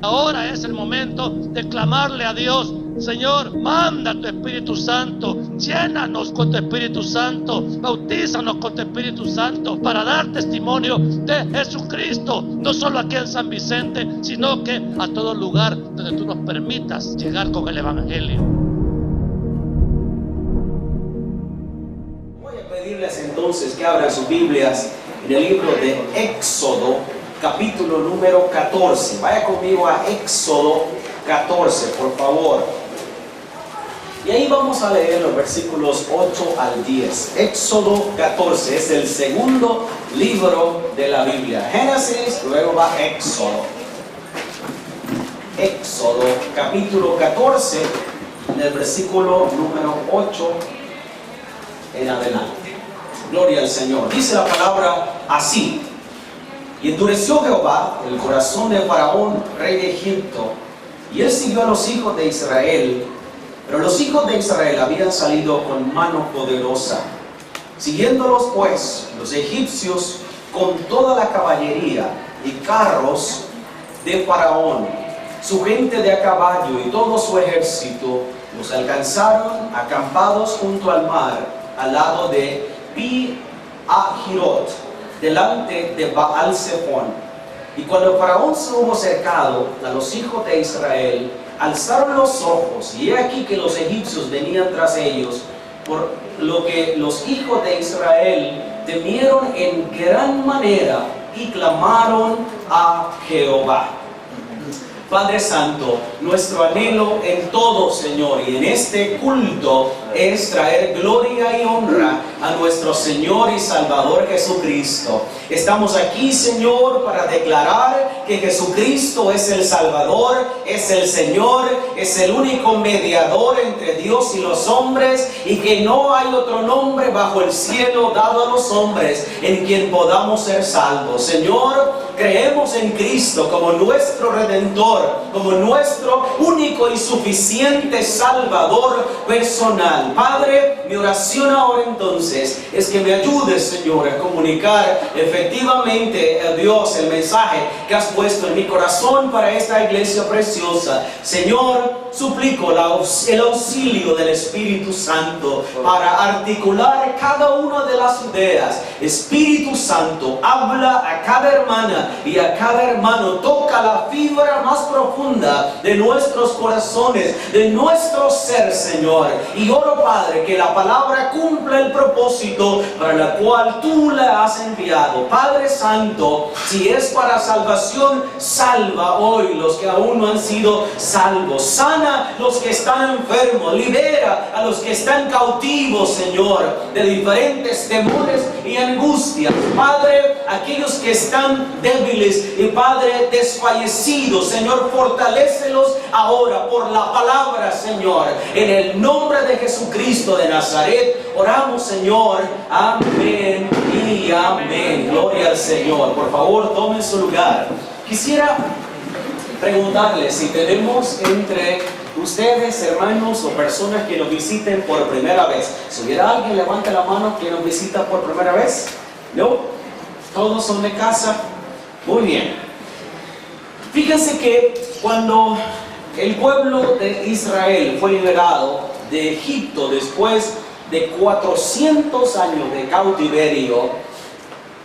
Ahora es el momento de clamarle a Dios: Señor, manda tu Espíritu Santo, llénanos con tu Espíritu Santo, bautízanos con tu Espíritu Santo para dar testimonio de Jesucristo, no solo aquí en San Vicente, sino que a todo lugar donde tú nos permitas llegar con el Evangelio. Voy a pedirles entonces que abran sus Biblias en el libro de Éxodo, capítulo número 14. Vaya conmigo a Éxodo 14, por favor. Y ahí vamos a leer los versículos 8 al 10. Éxodo 14 es el segundo libro de la Biblia. Génesis, luego va Éxodo. Éxodo capítulo 14, en el versículo número 8 en adelante. Gloria al Señor. Dice la palabra así: y endureció Jehová el corazón de Faraón, rey de Egipto, y él siguió a los hijos de Israel. Pero los hijos de Israel habían salido con mano poderosa. Siguiéndolos pues los egipcios con toda la caballería y carros de Faraón, su gente de a caballo y todo su ejército, los alcanzaron acampados junto al mar, al lado de Pi-Hahirot, delante de Baal-Zephón. Y cuando Faraón se hubo cercado a los hijos de Israel, alzaron los ojos, y he aquí que los egipcios venían tras ellos, por lo que los hijos de Israel temieron en gran manera y clamaron a Jehová. Padre Santo, nuestro anhelo en todo, Señor, y en este culto es traer gloria y honra a nuestro Señor y Salvador Jesucristo. Estamos aquí, Señor, para declarar que Jesucristo es el Salvador, es el Señor, es el único mediador entre Dios y los hombres, y que no hay otro nombre bajo el cielo dado a los hombres en quien podamos ser salvos. Señor, creemos en Cristo como nuestro Redentor, como nuestro único y suficiente Salvador personal. Padre, mi oración ahora entonces es que me ayudes, Señor, a comunicar efectivamente a Dios el mensaje que has puesto en mi corazón para esta iglesia preciosa. Señor, suplico el auxilio del Espíritu Santo para articular cada una de las ideas. Espíritu Santo, habla a cada hermana y a cada hermano, toca la fibra más profunda de nuestros corazones, de nuestro ser, Señor. Y oro, Padre, que la palabra cumpla el propósito para la cual tú la has enviado. Padre Santo, si es para salvación, salva hoy los que aún no han sido salvos. Sana los que están enfermos, libera a los que están cautivos, Señor, de diferentes temores y angustias. Padre, aquellos que están débiles y, Padre, desfallecidos, Señor, fortalécelos ahora por la palabra, Señor. En el nombre de Jesucristo de Nazaret oramos, Señor. Amén y amén. Gloria al Señor. Por favor, tomen su lugar. Quisiera preguntarles si tenemos entre ustedes, hermanos o personas que nos visiten por primera vez. Si hubiera alguien, levante la mano que nos visita por primera vez. ¿No? ¿Todos son de casa? Muy bien. Fíjense que cuando el pueblo de Israel fue liberado de Egipto después de 400 años de cautiverio,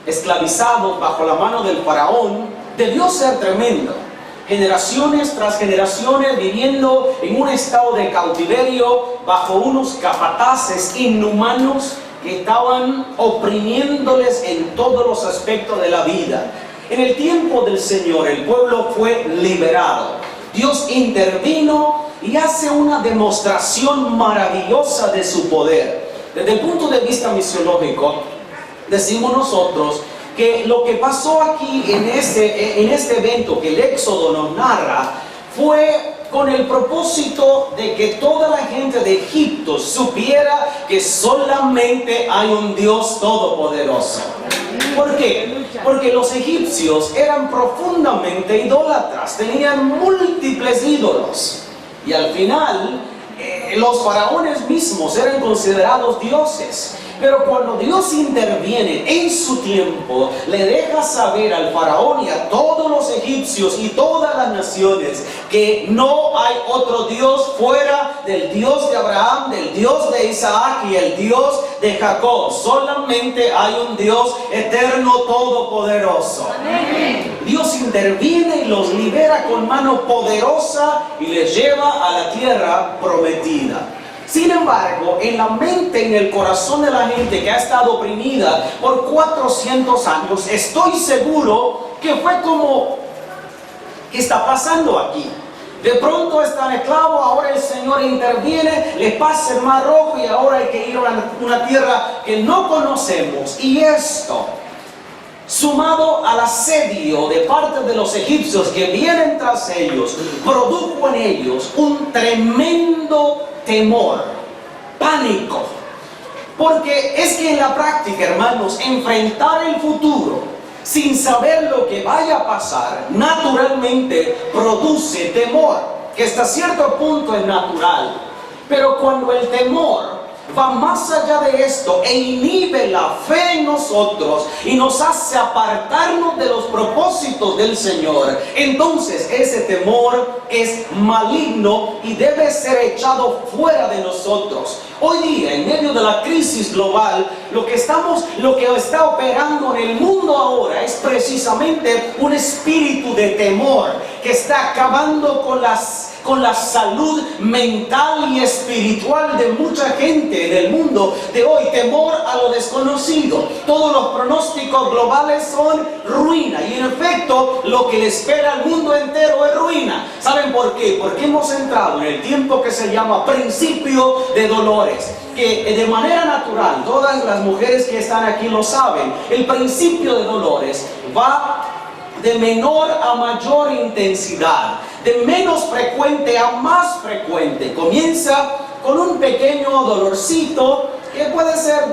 esclavizados bajo la mano del faraón, debió ser tremendo. Generaciones tras generaciones viviendo en un estado de cautiverio bajo unos capataces inhumanos que estaban oprimiéndoles en todos los aspectos de la vida. En el tiempo del Señor, el pueblo fue liberado. Dios intervino y hace una demostración maravillosa de su poder. Desde el punto de vista misiológico, decimos nosotros que lo que pasó aquí en este evento que el Éxodo nos narra fue con el propósito de que toda la gente de Egipto supiera que solamente hay un Dios todopoderoso. ¿Por qué? Porque los egipcios eran profundamente idólatras, tenían múltiples ídolos, y al final los faraones mismos eran considerados dioses. Pero cuando Dios interviene en su tiempo, le deja saber al faraón y a todos los egipcios y todas las naciones que no hay otro Dios fuera del Dios de Abraham, del Dios de Isaac y el Dios de Jacob. Solamente hay un Dios eterno, todopoderoso. Amén. Dios interviene y los libera con mano poderosa y les lleva a la tierra prometida. Sin embargo, en la mente, en el corazón de la gente que ha estado oprimida por 400 años, estoy seguro que fue como, ¿qué está pasando aquí? De pronto están esclavos, ahora el Señor interviene, les pasa el Mar Rojo y ahora hay que ir a una tierra que no conocemos. Y esto, sumado al asedio de parte de los egipcios que vienen tras ellos, produjo en ellos un tremendo temor, pánico. Porque es que en la práctica, hermanos, enfrentar el futuro sin saber lo que vaya a pasar, naturalmente produce temor, que hasta cierto punto es natural. Pero cuando el temor va más allá de esto e inhibe la fe en nosotros y nos hace apartarnos de los propósitos del Señor, entonces ese temor es maligno y debe ser echado fuera de nosotros. Hoy día, en medio de la crisis global, lo que está operando en el mundo ahora es precisamente un espíritu de temor que está acabando con la salud mental y espiritual de mucha gente en el mundo de hoy. Temor a lo desconocido. Todos los pronósticos globales son ruina, y en efecto lo que le espera al mundo entero es ruina. ¿Saben por qué? Porque hemos entrado en el tiempo que se llama principio de dolores, que de manera natural, todas las mujeres que están aquí lo saben, el principio de dolores va de menor a mayor intensidad, de menos frecuente a más frecuente. Comienza con un pequeño dolorcito que puede ser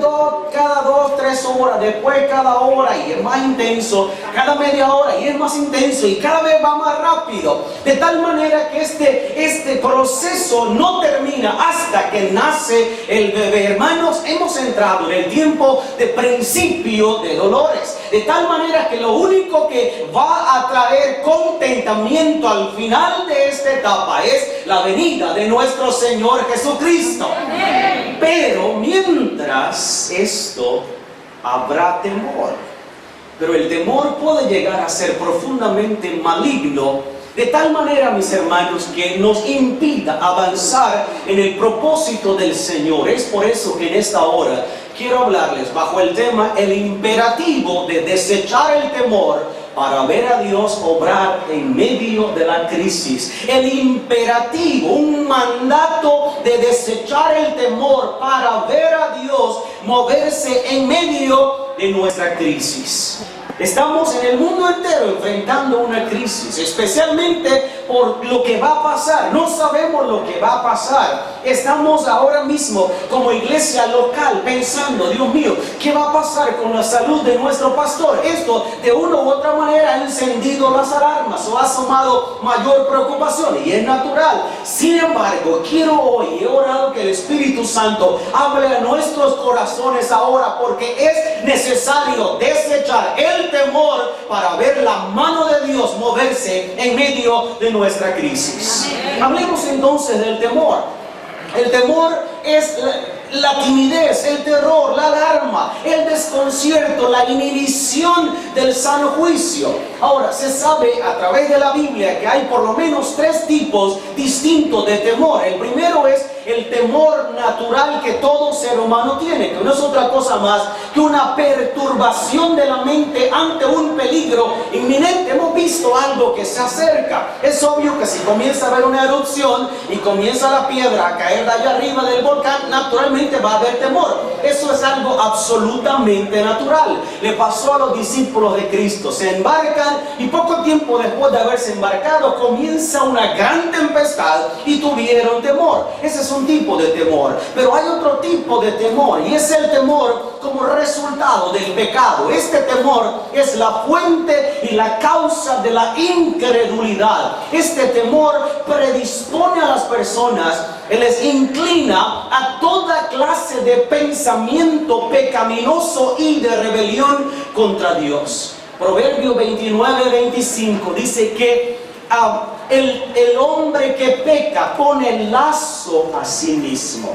cada 2, 3 horas, después cada hora y es más intenso, cada media hora y es más intenso y cada vez va más rápido, de tal manera que este proceso no termina hasta que nace el bebé. Hermanos, hemos entrado en el tiempo de principio de dolores, de tal manera que lo único que va a traer contentamiento al final de esta etapa es la venida de nuestro Señor Jesucristo. Amén. Pero mientras esto, habrá temor. Pero el temor puede llegar a ser profundamente maligno, de tal manera, mis hermanos, que nos impida avanzar en el propósito del Señor. Es por eso que en esta hora quiero hablarles bajo el tema el imperativo de desechar el temor para ver a Dios obrar en medio de la crisis. El imperativo, un mandato de desechar el temor para ver a Dios moverse en medio de nuestra crisis. Estamos en el mundo entero enfrentando una crisis, especialmente por lo que va a pasar. No sabemos lo que va a pasar. Estamos ahora mismo como iglesia local pensando, Dios mío, ¿qué va a pasar con la salud de nuestro pastor? Esto de una u otra manera ha encendido las alarmas o ha sumado mayor preocupación, y es natural. Sin embargo, quiero hoy, he orado que el Espíritu Santo hable a nuestros corazones ahora, porque es necesario desechar el temor para ver la mano de Dios moverse en medio de nuestra crisis. Amén. Hablemos entonces del temor. El temor es la timidez, el terror, la alarma, el desconcierto, la inhibición del sano juicio. Ahora, se sabe a través de la Biblia que hay por lo menos 3 tipos distintos de temor. El primero es el temor natural que todo ser humano tiene, que no es otra cosa más que una perturbación de la mente ante un peligro inminente. Hemos visto algo que se acerca. Es obvio que si comienza a haber una erupción y comienza la piedra a caer de allá arriba del volcán, naturalmente va a haber temor. Eso es algo absolutamente natural. Le pasó a los discípulos de Cristo. Se embarcan y poco tiempo después de haberse embarcado comienza una gran tempestad y tuvieron temor. Ese es un tipo de temor. Pero hay otro tipo de temor, y es el temor como resultado del pecado. Este temor es la fuente y la causa de la incredulidad. Este temor predispone a las personas, les inclina a toda clase de pensamiento pecaminoso y de rebelión contra Dios. Proverbio 29:25 dice que el hombre que peca pone lazo a sí mismo.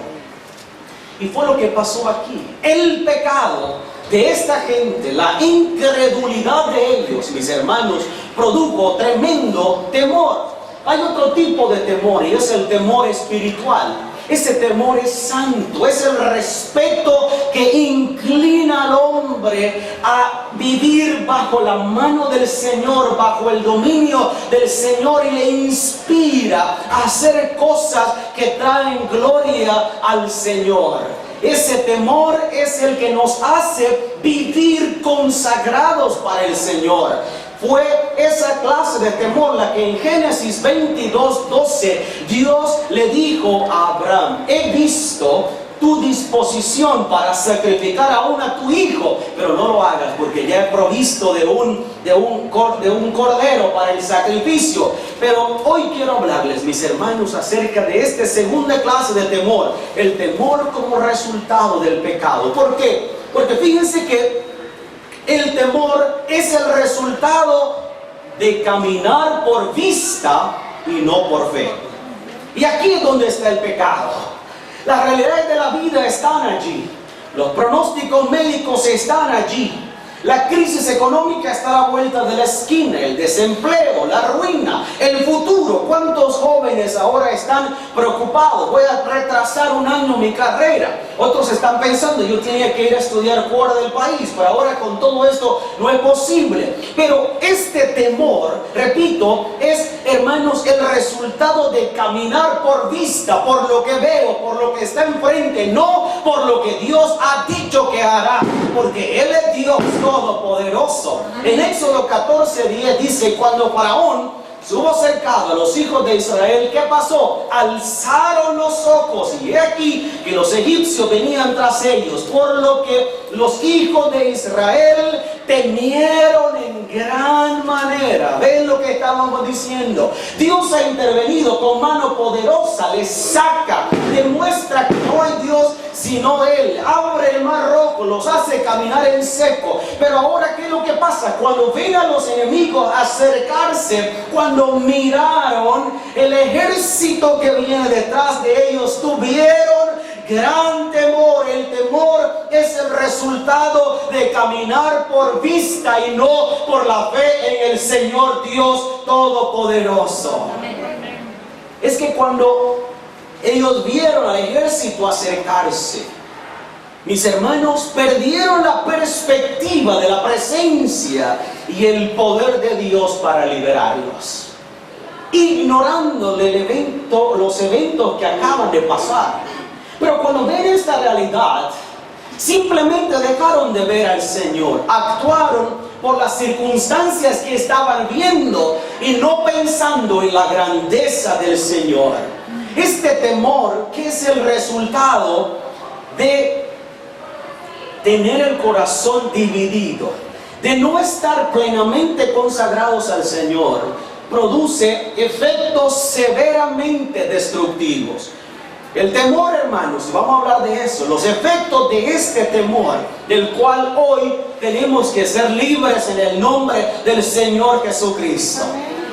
Y fue lo que pasó aquí. El pecado de esta gente, la incredulidad de ellos, mis hermanos, produjo tremendo temor. Hay otro tipo de temor y es el temor espiritual. Ese temor es santo, es el respeto que inclina al hombre a vivir bajo la mano del Señor, bajo el dominio del Señor, y le inspira a hacer cosas que traen gloria al Señor. Ese temor es el que nos hace vivir consagrados para el Señor. Fue esa clase de temor la que en Génesis 22:12 Dios le dijo a Abraham: he visto tu disposición para sacrificar aún a tu hijo, pero no lo hagas porque ya he provisto de un cordero para el sacrificio. Pero hoy quiero hablarles, mis hermanos, acerca de esta segunda clase de temor, el temor como resultado del pecado. ¿Por qué? Porque fíjense que el temor es el resultado de caminar por vista y no por fe. Y aquí es donde está el pecado. Las realidades de la vida están allí. Los pronósticos médicos están allí. La crisis económica está a la vuelta de la esquina, el desempleo, la ruina, el futuro. ¿Cuántos jóvenes ahora están preocupados? Voy a retrasar un año mi carrera. Otros están pensando, yo tenía que ir a estudiar fuera del país, pero ahora con todo esto no es posible. Pero este temor, repito, es, hermanos, el resultado de caminar por vista, por lo que veo, por lo que está enfrente, no por lo que Dios ha dicho que hará, porque Él es Dios todopoderoso. En Éxodo 14:10 dice: cuando Faraón hubo cercado a los hijos de Israel, ¿qué pasó? Alzaron los ojos y he aquí que los egipcios venían tras ellos, por lo que los hijos de Israel temieron en gran manera. ¿Ven lo que estábamos diciendo? Dios ha intervenido con mano poderosa, les saca, demuestra que no hay Dios sino Él, abre el mar rojo, los hace caminar en seco. Pero ahora, ¿qué es lo que pasa? Cuando ven a los enemigos acercarse, cuando miraron el ejército que viene detrás de ellos, tuvieron gran temor. El temor es el resultado de caminar por vista y no por la fe en el Señor Dios Todopoderoso. Es que cuando ellos vieron al ejército acercarse, mis hermanos, perdieron la perspectiva de la presencia y el poder de Dios para liberarlos, ignorando los eventos que acaban de pasar. Pero cuando ven esta realidad, simplemente dejaron de ver al Señor, actuaron por las circunstancias que estaban viendo y no pensando en la grandeza del Señor. Este temor, que es el resultado de tener el corazón dividido, de no estar plenamente consagrados al Señor, produce efectos severamente destructivos. El temor, hermanos, vamos a hablar de eso, los efectos de este temor, del cual hoy tenemos que ser libres en el nombre del Señor Jesucristo.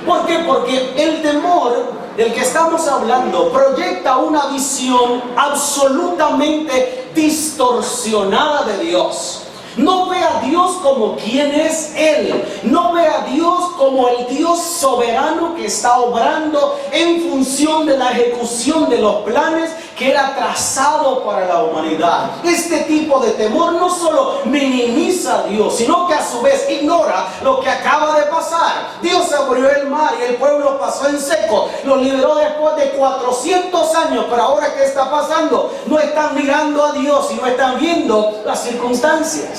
¿Por qué? Porque el temor del que estamos hablando proyecta una visión absolutamente distorsionada de Dios. No ve a Dios como quien es Él. No ve a Dios como el Dios soberano que está obrando en función de la ejecución de los planes que era trazado para la humanidad. Este tipo de temor no solo minimiza a Dios, sino que a su vez ignora lo que acaba de pasar. Dios abrió el mar y el pueblo pasó en seco. Lo liberó después de 400 años. Pero ahora, ¿qué está pasando? No están mirando a Dios y no están viendo las circunstancias.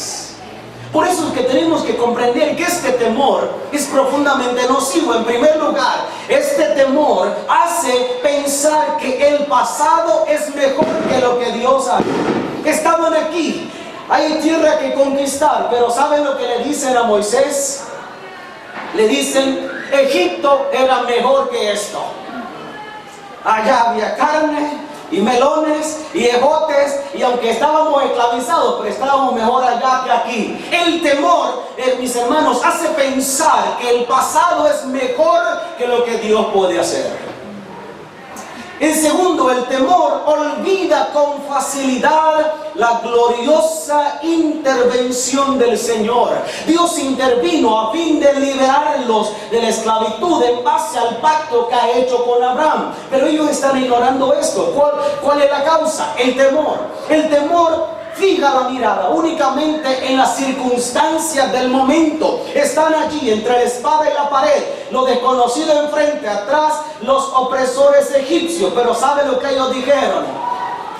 Por eso es que tenemos que comprender que este temor es profundamente nocivo. En primer lugar, este temor hace pensar que el pasado es mejor que lo que Dios ha hecho. Estaban aquí Hay tierra que conquistar, pero ¿saben lo que le dicen a Moisés? Le dicen, Egipto era mejor que esto. Allá había carne y melones y ejotes, y aunque estábamos esclavizados, pero estábamos mejor allá que aquí. El temor, mis hermanos, hace pensar que el pasado es mejor que lo que Dios puede hacer. En segundo, el temor olvida con facilidad la gloriosa intervención del Señor. Dios intervino a fin de liberarlos de la esclavitud en base al pacto que ha hecho con Abraham. Pero ellos están ignorando esto. ¿Cuál es la causa? El temor. El temor fija la mirada únicamente en las circunstancias del momento. Están allí entre la espada y la pared, lo desconocido enfrente, atrás los opresores egipcios. Pero ¿sabe lo que ellos dijeron?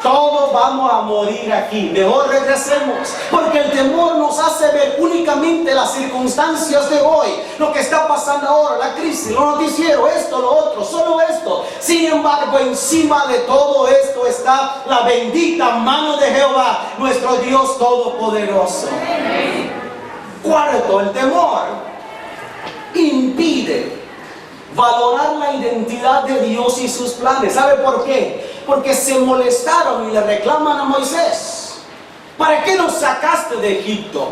Todos vamos a morir aquí, mejor regresemos, porque el temor nos hace ver únicamente las circunstancias de hoy, lo que está pasando ahora, la crisis, lo noticiero, esto, lo otro, solo esto. Sin embargo, encima de todo esto está la bendita mano de Jehová, nuestro Dios todopoderoso. Cuarto, el temor impide valorar la identidad de Dios y sus planes. ¿Sabe por qué? Porque se molestaron y le reclaman a Moisés. ¿Para qué nos sacaste de Egipto?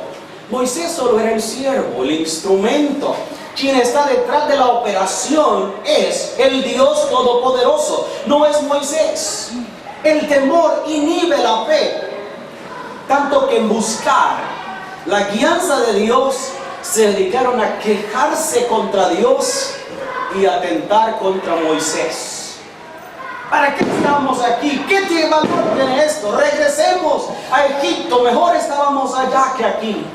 Moisés solo era el siervo, el instrumento. Quien está detrás de la operación es el Dios todopoderoso, no es Moisés. El temor inhibe la fe, tanto que en buscar la guianza de Dios se dedicaron a quejarse contra Dios y atentar contra Moisés. ¿Para qué estamos aquí? ¿Qué valor tiene esto? Regresemos a Egipto, mejor estábamos allá que aquí.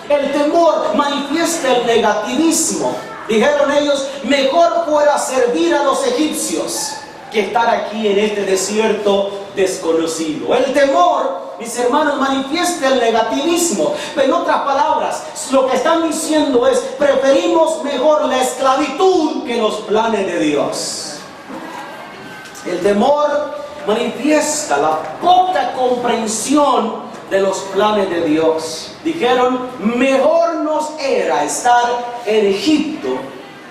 El temor manifiesta el negativismo. Dijeron ellos, mejor fuera servir a los egipcios que estar aquí en este desierto desconocido. El temor, mis hermanos, manifiesta el negativismo. Pero en otras palabras, lo que están diciendo es, preferimos mejor la esclavitud que los planes de Dios. El temor manifiesta la poca comprensión de los planes de Dios. Dijeron, mejor nos era estar en Egipto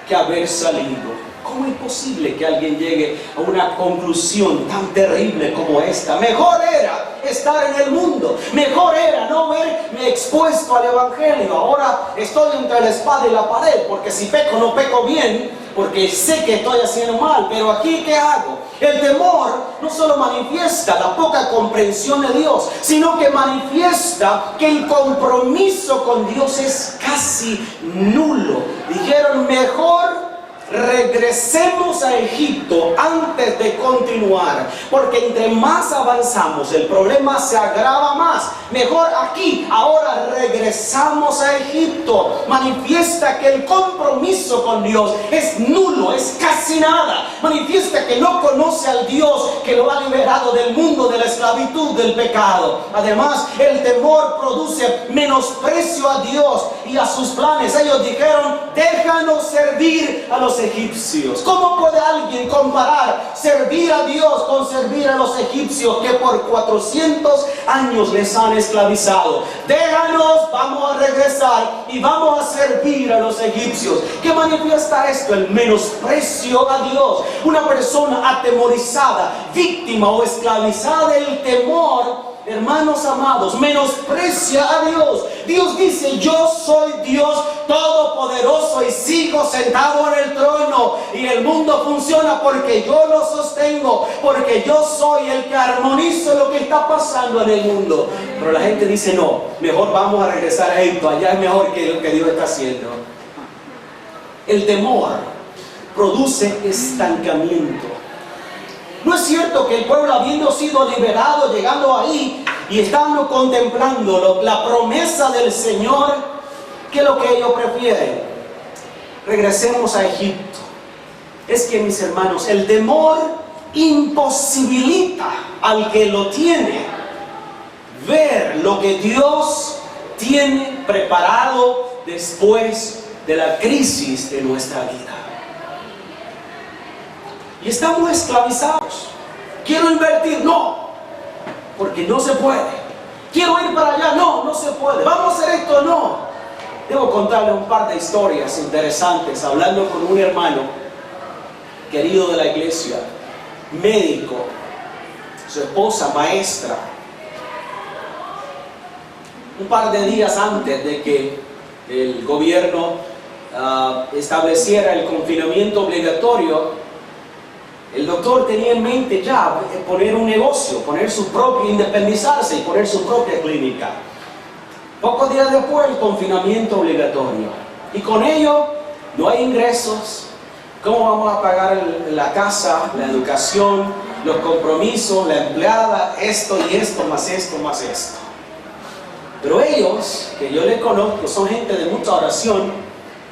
que haber salido. ¿Cómo es posible que alguien llegue a una conclusión tan terrible como esta? Mejor era estar en el mundo, mejor era no verme expuesto al evangelio. Ahora estoy entre la espada y la pared, porque si peco no peco bien, porque sé que estoy haciendo mal, pero aquí ¿qué hago? El temor no solo manifiesta la poca comprensión de Dios, sino que manifiesta que el compromiso con Dios es casi nulo. Dijeron, mejor regresemos a Egipto antes de continuar, porque entre más avanzamos el problema se agrava más. Mejor aquí, ahora regresamos a Egipto. Manifiesta que el compromiso con Dios es nulo, es casi nada. Manifiesta que no conoce al Dios que lo ha liberado del mundo de la esclavitud, del pecado. Además, el temor produce menosprecio a Dios y a sus planes. Ellos dijeron, déjanos servir a los egipcios. ¿Cómo puede alguien comparar servir a Dios con servir a los egipcios que por 400 años les han esclavizado? Déjanos, vamos a regresar y vamos a servir a los egipcios. ¿Qué manifiesta esto? El menosprecio a Dios. Una persona atemorizada, víctima o esclavizada del temor, hermanos amados, menosprecia a Dios. Dios dice, yo soy Dios todopoderoso y sigo sentado en el trono, y el mundo funciona porque yo lo sostengo, porque yo soy el que armonizo lo que está pasando en el mundo. Pero la gente dice, no, mejor vamos a regresar a Egipto, allá es mejor que lo que Dios está haciendo. El temor produce estancamiento. No es cierto que el pueblo, habiendo sido liberado, llegando ahí y estando contemplando la promesa del Señor, ¿qué es lo que ellos prefieren? Regresemos a Egipto. Es que, mis hermanos, el temor imposibilita al que lo tiene ver lo que Dios tiene preparado después de la crisis de nuestra vida. Y estamos esclavizados. Quiero invertir, no, porque no se puede. Quiero ir para allá, no, no se puede. Vamos a hacer esto, no. Debo contarle un par de historias interesantes, hablando con un hermano querido de la iglesia, médico, su esposa maestra. Un par de días antes de que el gobierno estableciera el confinamiento obligatorio, el doctor tenía en mente ya poner un negocio, independizarse y poner su propia clínica. Pocos días después, el confinamiento obligatorio. Y con ello, no hay ingresos. ¿Cómo vamos a pagar la casa, la educación, los compromisos, la empleada, esto y esto, más esto, más esto? Pero ellos, que yo les conozco, son gente de mucha oración,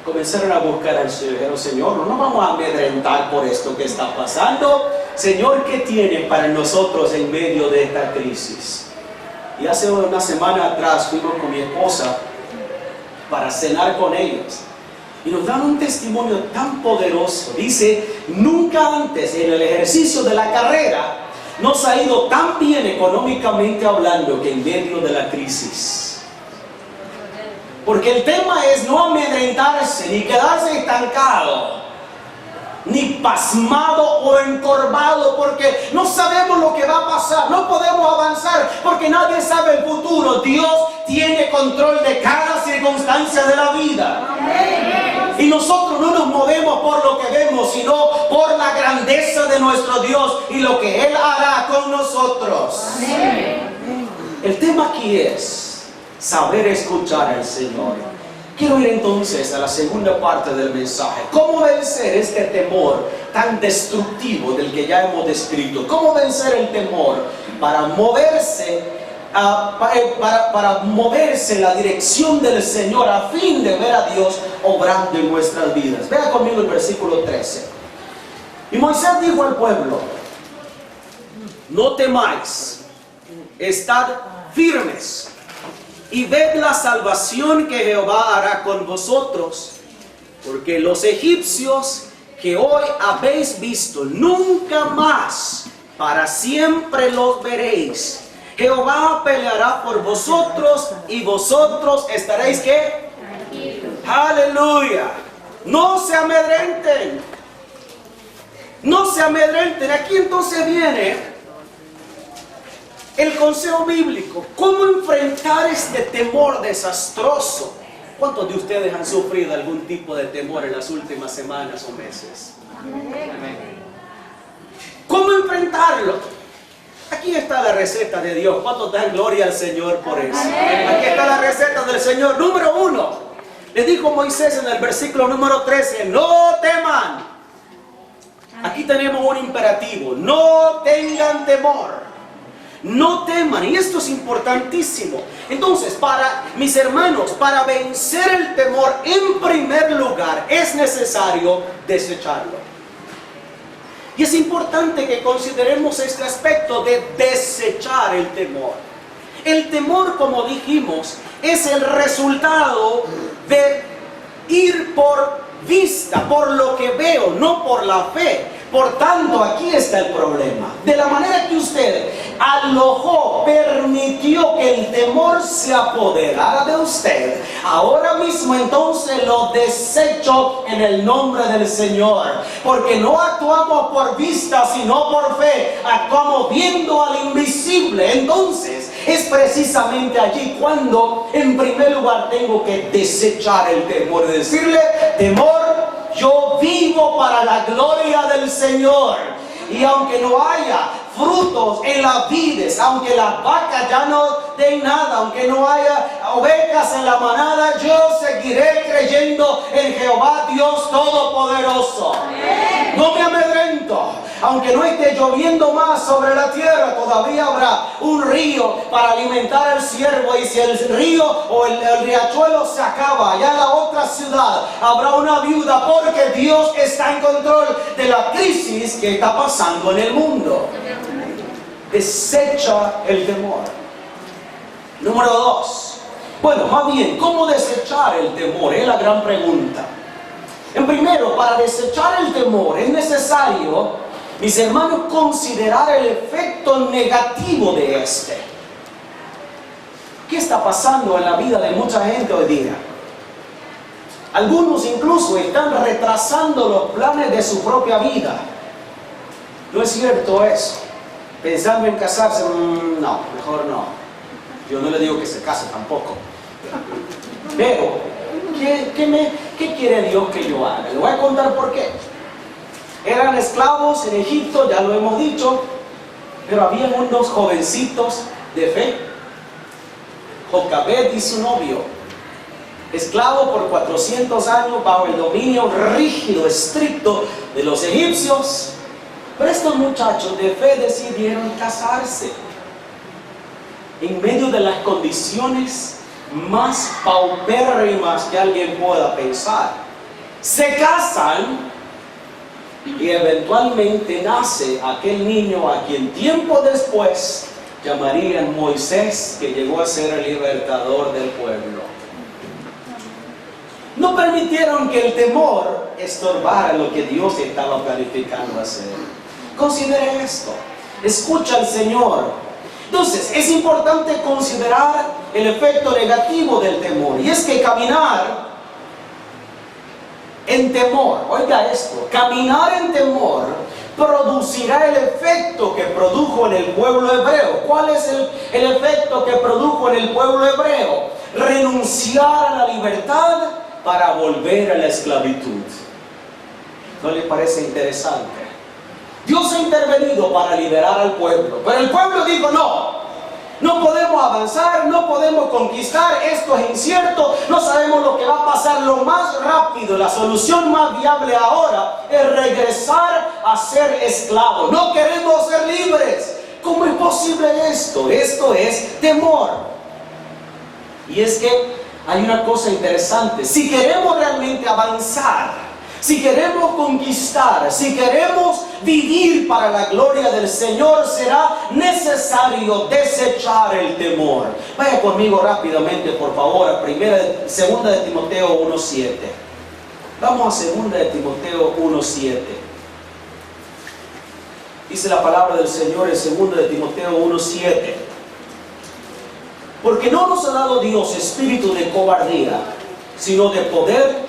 comenzaron a buscar al Señor. Dijeron, Señor, no nos vamos a amedrentar por esto que está pasando. Señor, ¿qué tienes para nosotros en medio de esta crisis? Y hace una semana atrás fuimos con mi esposa para cenar con ellos. Y nos dan un testimonio tan poderoso. Dice, nunca antes en el ejercicio de la carrera nos ha ido tan bien económicamente hablando que en medio de la crisis. Porque el tema es no amedrentarse, ni quedarse estancado, ni pasmado o encorvado, porque no sabemos lo que va a pasar, no podemos avanzar, porque nadie sabe el futuro. Dios tiene control de cada circunstancia de la vida. Amén. Y nosotros no nos movemos por lo que vemos, sino por la grandeza de nuestro Dios y lo que Él hará con nosotros. Amén. El tema aquí es saber escuchar al Señor. Quiero ir entonces a la segunda parte del mensaje. ¿Cómo vencer este temor tan destructivo del que ya hemos descrito? ¿Cómo vencer el temor para moverse, para moverse en la dirección del Señor a fin de ver a Dios obrando en nuestras vidas? Vea conmigo el versículo 13. Y Moisés dijo al pueblo, no temáis, estad firmes y ved la salvación que Jehová hará con vosotros, porque los egipcios que hoy habéis visto, nunca más para siempre los veréis. Jehová peleará por vosotros y vosotros estaréis ¿qué? Aleluya. No se amedrenten. No se amedrenten. Aquí entonces viene el consejo bíblico. ¿Cómo enfrentar este temor desastroso? ¿Cuántos de ustedes han sufrido algún tipo de temor en las últimas semanas o meses? ¿Cómo enfrentarlo? Aquí está la receta de Dios. ¿Cuántos dan gloria al Señor por eso? Aquí está la receta del Señor. Número 1. Le dijo Moisés en el versículo número 13, no teman. Aquí tenemos un imperativo. No tengan temor. No teman, y esto es importantísimo. Entonces, para mis hermanos, para vencer el temor, en primer lugar, es necesario desecharlo. Y es importante que consideremos este aspecto de desechar el temor. El temor, como dijimos, es el resultado de ir por vista, por lo que veo, no por la fe. Por tanto, aquí está el problema. De la manera que usted alojó, permitió que el temor se apoderara de usted, ahora mismo entonces lo desecho en el nombre del Señor. Porque no actuamos por vista, sino por fe. Actuamos viendo al invisible. Entonces, es precisamente allí cuando, en primer lugar, tengo que desechar el temor. Decirle, temor, yo vivo para la gloria del Señor. Y aunque no haya frutos en las vides, aunque las vacas ya no den nada, aunque no haya ovejas en la manada, yo seguiré creyendo en Jehová Dios Todopoderoso. Amén. No me amedrento. Aunque no esté lloviendo más sobre la tierra, todavía habrá un río para alimentar al siervo. Y si el río o el riachuelo se acaba, allá en la otra ciudad habrá una viuda, porque Dios está en control de la crisis que está pasando en el mundo. Desecha el temor. Número 2. Bueno, más bien, ¿cómo desechar el temor? Es la gran pregunta. En primero, para desechar el temor es necesario, mis hermanos, considerar el efecto negativo de este. ¿Qué está pasando en la vida de mucha gente hoy día? Algunos incluso están retrasando los planes de su propia vida. ¿No es cierto eso? Pensando en casarse, no, mejor no. Yo no le digo que se case tampoco. Pero, ¿qué quiere Dios que yo haga? Le voy a contar por qué. Eran esclavos en Egipto, ya lo hemos dicho, pero había unos jovencitos de fe. Jocabed y su novio, esclavo por 400 años bajo el dominio rígido, estricto de los egipcios. Pero estos muchachos de fe decidieron casarse en medio de las condiciones más paupérrimas que alguien pueda pensar. Se casan y eventualmente nace aquel niño a quien tiempo después llamarían Moisés, que llegó a ser el libertador del pueblo. No permitieron que el temor estorbara lo que Dios estaba planificando hacer. Considere esto, escucha al Señor. Entonces, es importante considerar el efecto negativo del temor, y es que caminar en temor, oiga esto, caminar en temor producirá el efecto que produjo en el pueblo hebreo. ¿Cuál es el efecto que produjo en el pueblo hebreo? Renunciar a la libertad para volver a la esclavitud. ¿No le parece interesante? Dios ha intervenido para liberar al pueblo, pero el pueblo dijo no podemos avanzar, no podemos conquistar, esto es incierto, no sabemos lo que va a pasar. Lo más rápido, la solución más viable ahora es regresar a ser esclavos. No queremos ser libres. ¿Cómo es posible esto? Esto es temor. Y es que hay una cosa interesante. Si queremos realmente avanzar, si queremos conquistar, si queremos vivir para la gloria del Señor, será necesario desechar el temor. Vaya conmigo rápidamente, por favor, a 2 de Timoteo 1:7. Vamos a 2 de Timoteo 1:7. Dice la palabra del Señor en 2 de Timoteo 1:7. Porque no nos ha dado Dios espíritu de cobardía, sino de poder,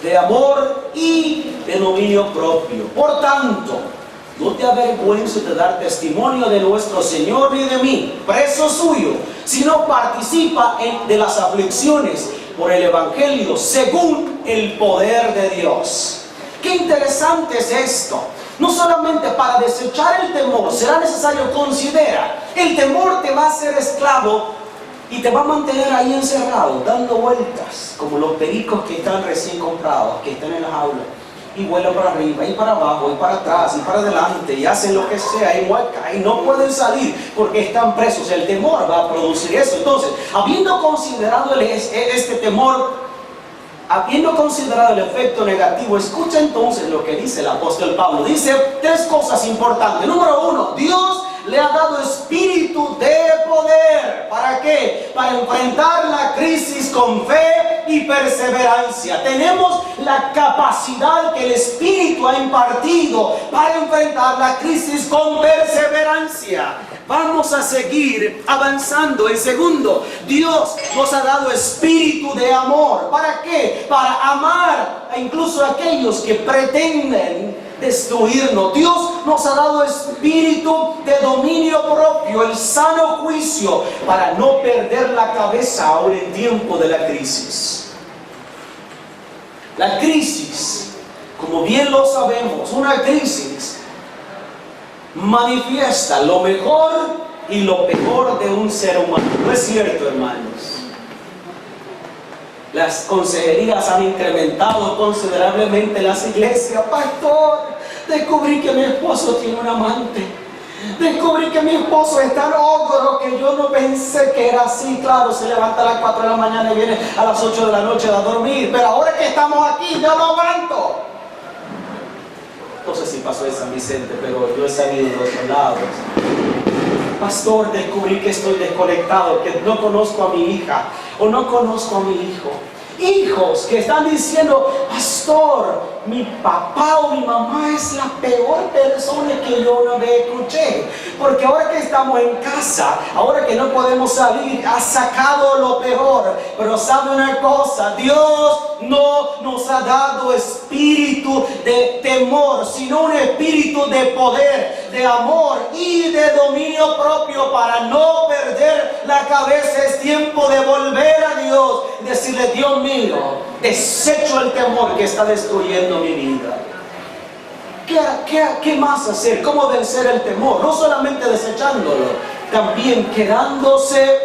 de amor y de dominio propio. Por tanto, no te avergüences de dar testimonio de nuestro Señor ni de mí, preso suyo, sino participa de las aflicciones por el Evangelio según el poder de Dios. Qué interesante es esto. No solamente para desechar el temor será necesario considerar, el temor te va a hacer esclavo y te va a mantener ahí encerrado, dando vueltas, como los pericos que están recién comprados, que están en las aulas, y vuelan para arriba, y para abajo, y para atrás, y para adelante, y hacen lo que sea, y no pueden salir porque están presos. El temor va a producir eso. Entonces, habiendo considerado este temor, habiendo considerado el efecto negativo, escucha entonces lo que dice el apóstol Pablo. Dice 3 cosas importantes. Número 1, Dios le ha dado espíritu de poder. ¿Para qué? Para enfrentar la crisis con fe y perseverancia. Tenemos la capacidad que el Espíritu ha impartido para enfrentar la crisis con perseverancia. Vamos a seguir avanzando. En segundo, Dios nos ha dado espíritu de amor. ¿Para qué? Para amar incluso a aquellos que pretenden destruirnos. Dios nos ha dado espíritu de dominio propio, el sano juicio, para no perder la cabeza aún en tiempo de la crisis. La crisis, como bien lo sabemos, una crisis manifiesta lo mejor y lo peor de un ser humano. ¿No es cierto, hermanos? Las consejerías han incrementado considerablemente las iglesias. Pastor, descubrí que mi esposo tiene un amante. Descubrí que mi esposo es tan ogro que yo no pensé que era así. Claro, se levanta a las 4 de la mañana y viene a las 8 de la noche a dormir. Pero ahora que estamos aquí, yo no aguanto. No sé si pasó en San Vicente, pero yo he salido de otros lados. Pastor, descubrí que estoy desconectado, que no conozco a mi hija o no conozco a mi hijo. Hijos que están diciendo, pastor, mi papá o mi mamá es la peor persona que yo una vez escuché. Porque ahora que estamos en casa, ahora que no podemos salir, ha sacado lo peor. Pero sabe una cosa, Dios no nos ha dado espíritu de temor, sino un espíritu de poder, de amor y de dominio propio, para no perder la cabeza. Es tiempo de volver a Dios y decirle, Dios mío, desecho el temor que está destruyendo mi vida. ¿Qué más hacer? ¿Cómo vencer el temor? No solamente desechándolo, también quedándose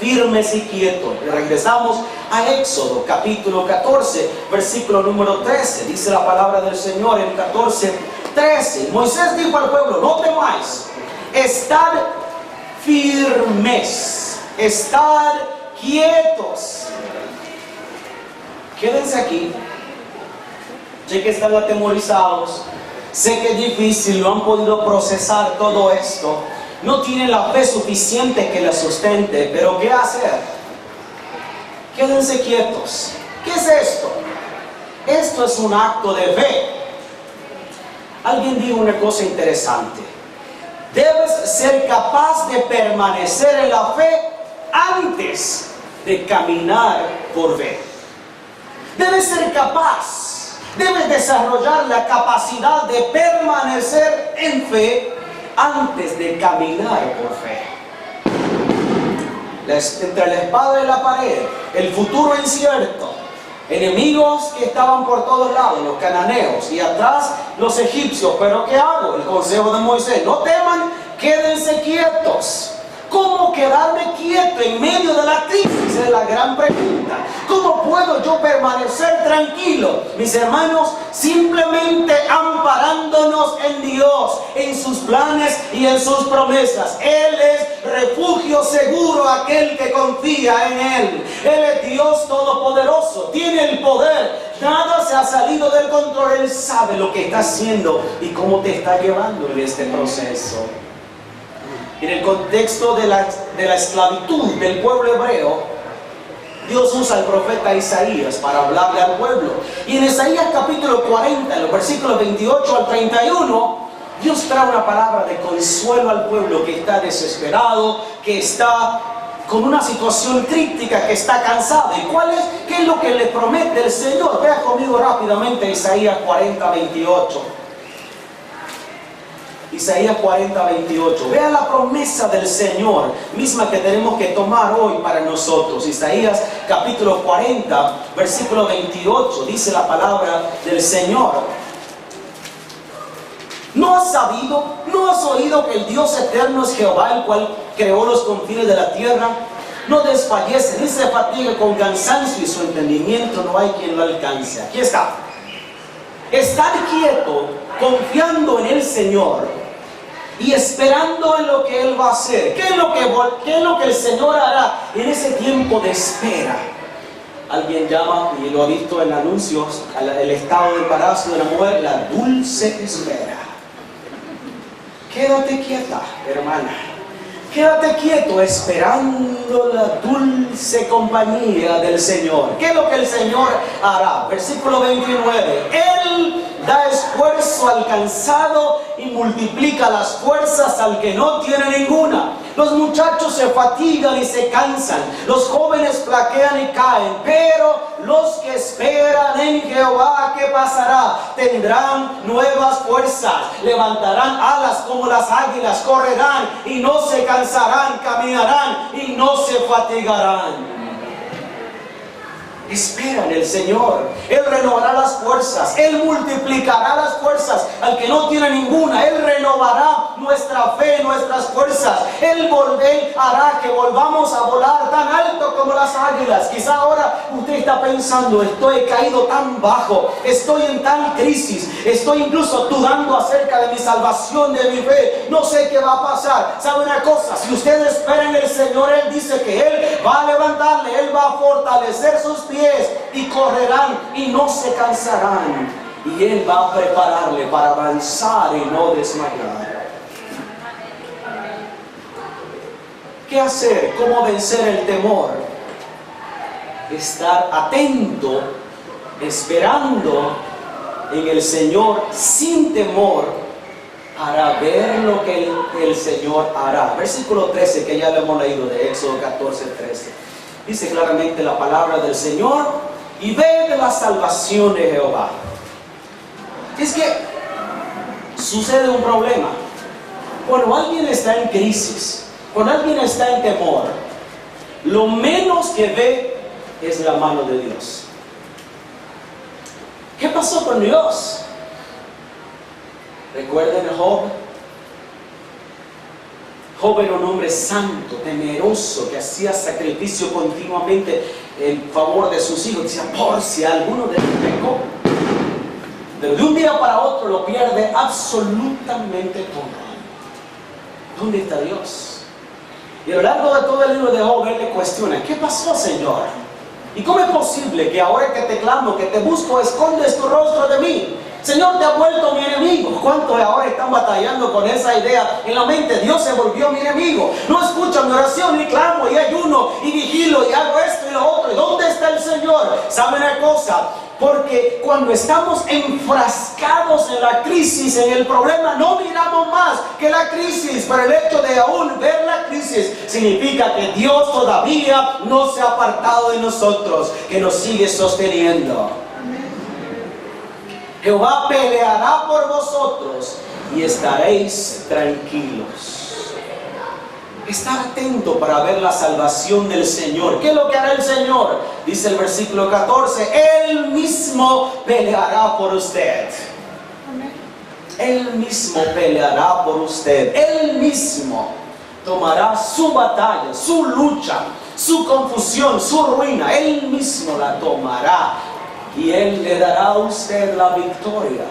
firmes y quietos. Y regresamos a Éxodo capítulo 14, versículo número 13. Dice la palabra del Señor en 14:13. Moisés dijo al pueblo, no temáis, estad firmes, estad quietos. Quédense aquí. Sé que están atemorizados, sé que es difícil, no han podido procesar todo esto, no tienen la fe suficiente que les sustente, pero ¿qué hacer? Quédense quietos. ¿Qué es esto? Esto es un acto de fe. Alguien dijo una cosa interesante: debes ser capaz de permanecer en la fe antes de caminar por fe. Debes ser capaz. Debes desarrollar la capacidad de permanecer en fe antes de caminar por fe. Entre la espada y la pared, el futuro incierto, enemigos que estaban por todos lados, los cananeos, y atrás los egipcios. ¿Pero qué hago? El consejo de Moisés: no teman, quédense quietos. ¿Cómo quedarme quieto en medio de la crisis? Es la gran pregunta. ¿Cómo puedo yo permanecer tranquilo? Mis hermanos, simplemente amparándonos en Dios, en sus planes y en sus promesas. Él es refugio seguro aquel que confía en Él. Él es Dios todopoderoso, tiene el poder. Nada se ha salido del control. Él sabe lo que está haciendo y cómo te está llevando en este proceso. En el contexto de la esclavitud del pueblo hebreo, Dios usa al profeta Isaías para hablarle al pueblo. Y en Isaías capítulo 40, en los versículos 28 al 31, Dios trae una palabra de consuelo al pueblo que está desesperado, que está con una situación crítica, que está cansado. ¿Y qué es lo que le promete el Señor? Vea conmigo rápidamente Isaías 40, 28. Isaías 40, 28. Vea la promesa del Señor, misma que tenemos que tomar hoy para nosotros. Isaías capítulo 40, versículo 28, dice la palabra del Señor: ¿no has sabido, no has oído que el Dios eterno es Jehová, el cual creó los confines de la tierra? No desfallece ni se fatiga con cansancio, y su entendimiento no hay quien lo alcance. Aquí está. Estar quieto, confiando en el Señor y esperando en lo que Él va a hacer. ¿Qué es lo que el Señor hará en ese tiempo de espera? Alguien llama, y lo ha visto en anuncios, el estado de embarazo de la mujer, la dulce espera. Quédate quieta, hermana. Quédate quieto esperando la dulce compañía del Señor. ¿Qué es lo que el Señor hará? Versículo 29. Él da esfuerzo al cansado y multiplica las fuerzas al que no tiene ninguna. Los muchachos se fatigan y se cansan, los jóvenes flaquean y caen, pero los que esperan en Jehová, ¿qué pasará? Tendrán nuevas fuerzas, levantarán alas como las águilas, correrán y no se cansarán, caminarán y no se fatigarán. Espera en el Señor. Él renovará las fuerzas. Él multiplicará las fuerzas al que no tiene ninguna. Él renovará nuestra fe, nuestras fuerzas. Él hará que volvamos a volar tan alto como las águilas. Quizá ahora usted está pensando: he caído tan bajo, estoy en tal crisis, estoy incluso dudando acerca de mi salvación, de mi fe, no sé qué va a pasar. ¿Sabe una cosa? Si usted espera en el Señor, Él dice que Él va a levantarle, Él va a fortalecer sus pies, y correrán y no se cansarán, y Él va a prepararle para avanzar y no desmayar. ¿Qué hacer? ¿Cómo vencer el temor? estar atento, esperando en el Señor sin temor para ver lo que el Señor hará. Versículo 13, que ya lo hemos leído de Éxodo 14, 13. Dice claramente la palabra del Señor: y ve de la salvación de Jehová. Es que sucede un problema. Cuando alguien está en crisis, cuando alguien está en temor, lo menos que ve es la mano de Dios. ¿Qué pasó con Dios? ¿Recuerden a Job? Job era un hombre santo, temeroso, que hacía sacrificio continuamente en favor de sus hijos. Decía, por si alguno de ellos pecó. Pero de un día para otro lo pierde absolutamente todo. ¿Dónde está Dios? Y a lo largo de todo el libro de Job, él le cuestiona: ¿qué pasó, Señor? ¿Y cómo es posible que ahora que te clamo, que te busco, escondes tu rostro de mí? Señor, te ha vuelto mi enemigo. ¿Cuántos ahora están batallando con esa idea en la mente? Dios se volvió mi enemigo. No escucha mi oración, ni clamo, y ayuno, y vigilo, y hago esto y lo otro. ¿Y dónde está el Señor? ¿Sabe una cosa? Porque cuando estamos enfrascados en la crisis, en el problema, no miramos más que la crisis. Pero el hecho de aún ver la crisis significa que Dios todavía no se ha apartado de nosotros, que nos sigue sosteniendo. Jehová peleará por vosotros y estaréis tranquilos. Estar atento para ver la salvación del Señor. ¿Qué es lo que hará el Señor? Dice el versículo 14: Él mismo peleará por usted. Él mismo peleará por usted. Él mismo tomará su batalla, su lucha, su confusión, su ruina. Él mismo la tomará. Y Él le dará a usted la victoria.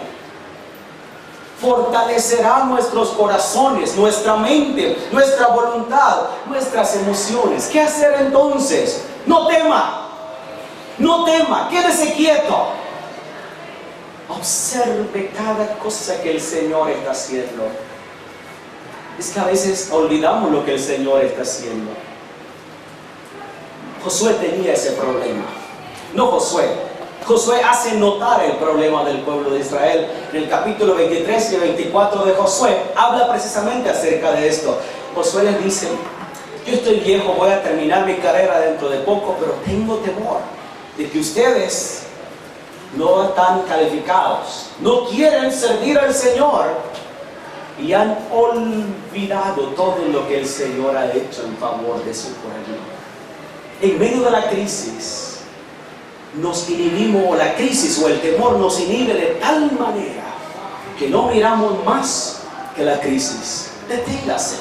Fortalecerá nuestros corazones, nuestra mente, nuestra voluntad, nuestras emociones. ¿Qué hacer entonces? No tema. No tema. Quédese quieto. Observe cada cosa que el Señor está haciendo. Es que a veces olvidamos lo que el Señor está haciendo. Josué tenía ese problema. No Josué. Josué hace notar el problema del pueblo de Israel. En el capítulo 23 y 24 de Josué habla precisamente acerca de esto. Josué les dice: yo estoy viejo, voy a terminar mi carrera dentro de poco, pero tengo temor de que ustedes no están calificados, no quieren servir al Señor y han olvidado todo lo que el Señor ha hecho en favor de su pueblo. En medio de la crisis nos inhibimos, o la crisis o el temor nos inhibe de tal manera que no miramos más que la crisis. Deténgase,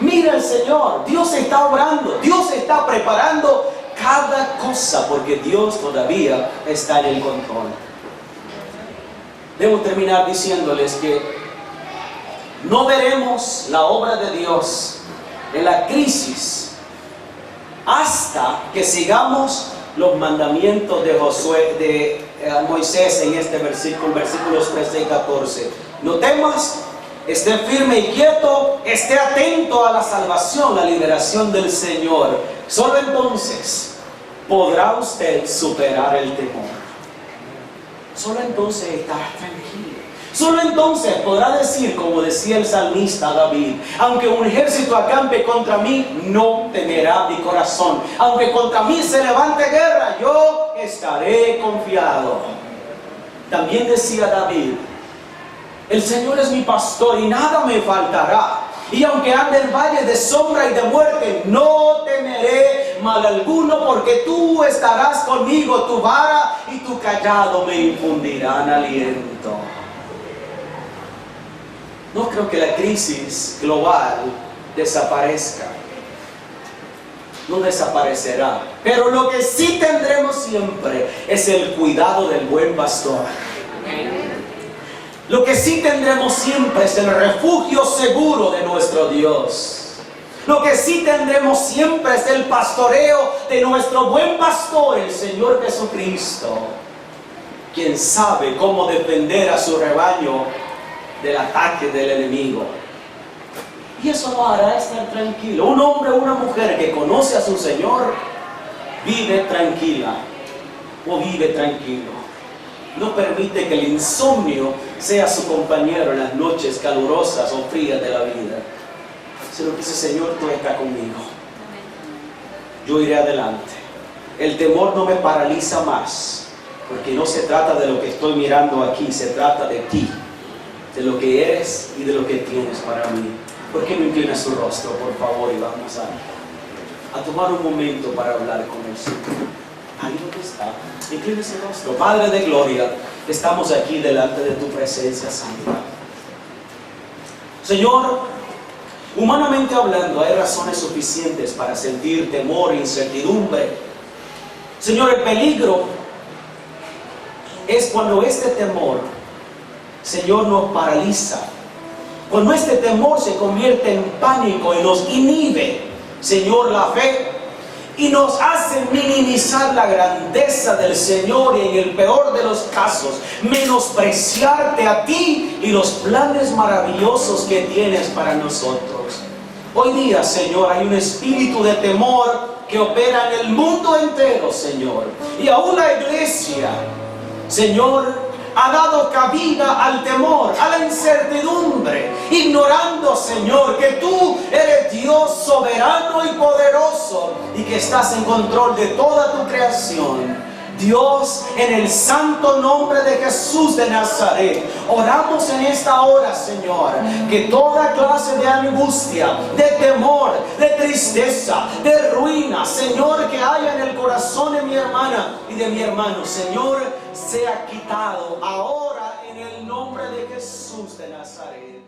mira al Señor. Dios está obrando, Dios está preparando cada cosa, porque Dios todavía está en el control. Debo terminar diciéndoles que no veremos la obra de Dios en la crisis hasta que sigamos los mandamientos de Josué, de Moisés en este versículo, versículos 13 y 14. No temas, esté firme y quieto, esté atento a la salvación, la liberación del Señor. Solo entonces podrá usted superar el temor. Solo entonces estará tranquilo. Solo entonces podrá decir, como decía el salmista David: aunque un ejército acampe contra mí, no temerá mi corazón. Aunque contra mí se levante guerra, yo estaré confiado. También decía David: el Señor es mi pastor y nada me faltará. Y aunque ande en valle de sombra y de muerte, no temeré mal alguno, porque tú estarás conmigo, tu vara y tu cayado me infundirán aliento. No creo que la crisis global desaparezca. No desaparecerá. Pero lo que sí tendremos siempre es el cuidado del buen pastor. Lo que sí tendremos siempre es el refugio seguro de nuestro Dios. Lo que sí tendremos siempre es el pastoreo de nuestro buen pastor, el Señor Jesucristo, quien sabe cómo defender a su rebaño del ataque del enemigo. Y eso lo hará estar tranquilo. Un hombre o una mujer que conoce a su Señor Vive tranquila o vive tranquilo. No permite que el insomnio sea su compañero en las noches calurosas o frías de la vida. Sino que dice, Señor, tú estás conmigo. Yo iré adelante. El temor no me paraliza más, porque no se trata de lo que estoy mirando aquí, se trata de ti, de lo que eres y de lo que tienes para mí. ¿Por qué no inclina su rostro, por favor, y vamos a tomar un momento para hablar con el Señor? Ahí donde está, inclina su rostro. Padre de gloria, estamos aquí delante de tu presencia santa. Señor, humanamente hablando, hay razones suficientes para sentir temor e incertidumbre. Señor, el peligro es cuando este temor, Señor, nos paraliza. Cuando este temor se convierte en pánico y nos inhibe, Señor, la fe, y nos hace minimizar la grandeza del Señor y, en el peor de los casos, menospreciarte a ti y los planes maravillosos que tienes para nosotros. Hoy día, Señor, hay un espíritu de temor que opera en el mundo entero, Señor. Y aún la iglesia, Señor, ha dado cabida al temor, a la incertidumbre, ignorando, Señor, que tú eres Dios soberano y poderoso y que estás en control de toda tu creación. Dios, en el santo nombre de Jesús de Nazaret, oramos en esta hora, Señor, que toda clase de angustia, de temor, de tristeza, de ruina, Señor, que haya en el corazón de mi hermana y de mi hermano, Señor, sea quitado ahora en el nombre de Jesús de Nazaret.